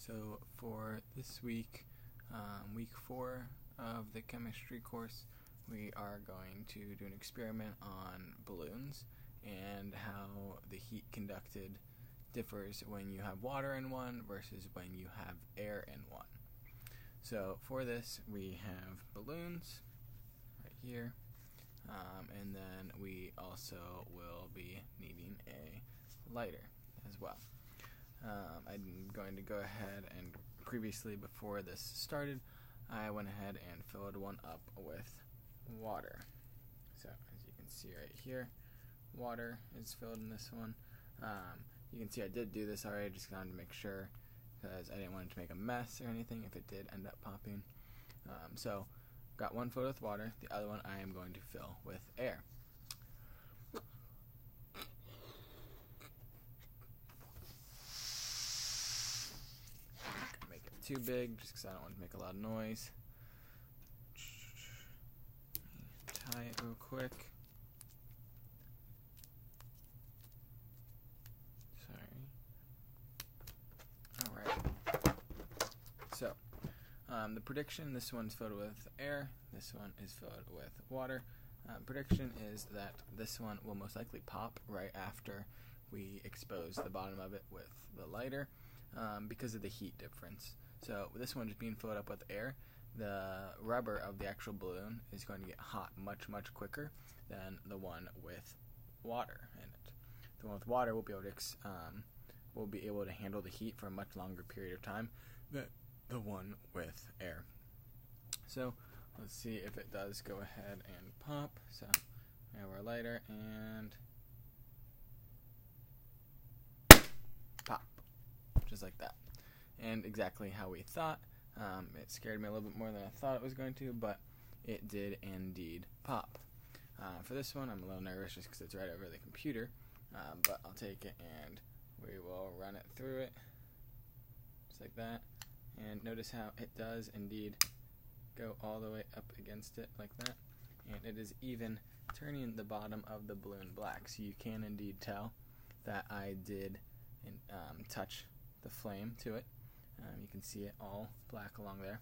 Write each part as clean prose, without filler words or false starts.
So for this week, week 4 of the chemistry course, we are going to do an experiment on balloons and how the heat conducted differs when you have water in one versus when you have air in one. So for this, we have balloons right here, and then we also will be needing a lighter as well. I'm going to go ahead and previously, before this started, I went ahead and filled one up with water. So as you can see right here, water is filled in this one. You can see I did do this already, just wanted to make sure because I didn't want it to make a mess or anything if it did end up popping. So got one filled with water, the other one I am going to fill with air. Make it too big just because I don't want to make a lot of noise. Tie it real quick. So, the prediction, this one's filled with air, this one is filled with water. Prediction is that this one will most likely pop right after we expose the bottom of it with the lighter because of the heat difference. So, with this one just being filled up with air, the rubber of the actual balloon is going to get hot much quicker than the one with water in it. The one with water will be able to handle the heat for a much longer period of time than the one with air. So let's see if it does go ahead and pop. So now our lighter and pop, just like that, and exactly how we thought. It scared me a little bit more than I thought it was going to, but it did indeed pop. For this one, I'm a little nervous just because it's right over the computer, but I'll take it and we will run it through it, just like that. And notice how it does indeed go all the way up against it like that. And it is even turning the bottom of the balloon black. So you can indeed tell that I did touch the flame to it. You can see it all black along there.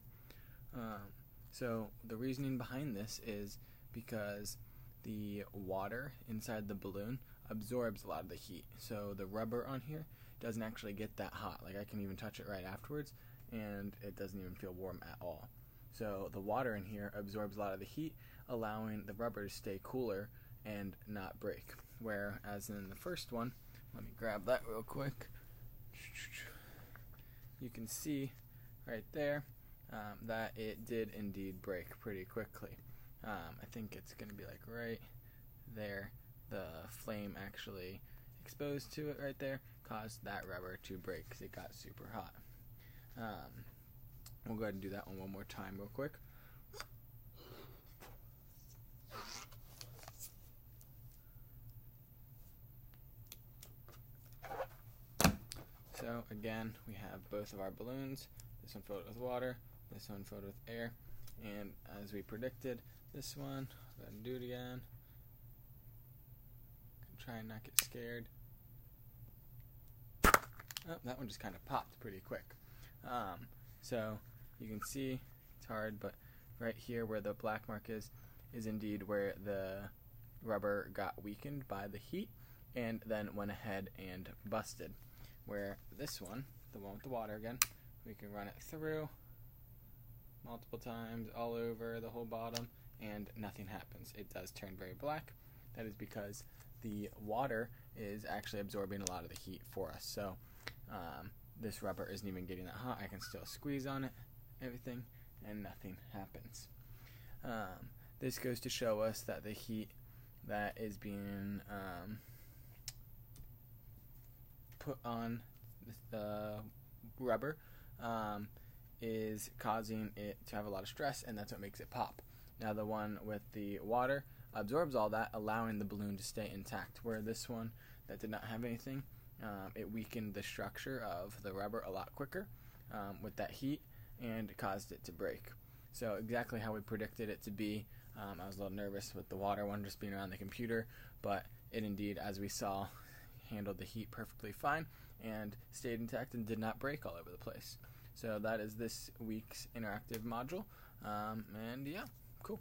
So the reasoning behind this is because the water inside the balloon absorbs a lot of the heat. So the rubber on here doesn't actually get that hot. Like I can even touch it right afterwards and it doesn't even feel warm at all. So the water in here absorbs a lot of the heat, allowing the rubber to stay cooler and not break. Whereas in the first one, let me grab that real quick. You can see right there that it did indeed break pretty quickly. I think it's going to be like right there. The flame actually exposed to it right there caused that rubber to break because it got super hot. We'll go ahead and do that one more time real quick. So again, we have both of our balloons. This one filled with water, this one filled with air, and as we predicted, this one, go ahead and do it again. Try and not get scared. Oh, that one just kind of popped pretty quick. So you can see it's hard, but right here where the black mark is indeed where the rubber got weakened by the heat and then went ahead and busted. Where this one, the one with the water again, we can run it through multiple times all over the whole bottom and nothing happens. It does turn very black. That is because the water is actually absorbing a lot of the heat for us. So this rubber isn't even getting that hot. I can still squeeze on it, everything, and nothing happens. This goes to show us that the heat that is being put on the rubber is causing it to have a lot of stress, and that's what makes it pop. Now the one with the water absorbs all that, allowing the balloon to stay intact, where this one that did not have anything, it weakened the structure of the rubber a lot quicker with that heat and caused it to break. So exactly how we predicted it to be. I was a little nervous with the water one just being around the computer, but it indeed, as we saw, handled the heat perfectly fine and stayed intact and did not break all over the place. So that is this week's interactive module. And yeah, cool.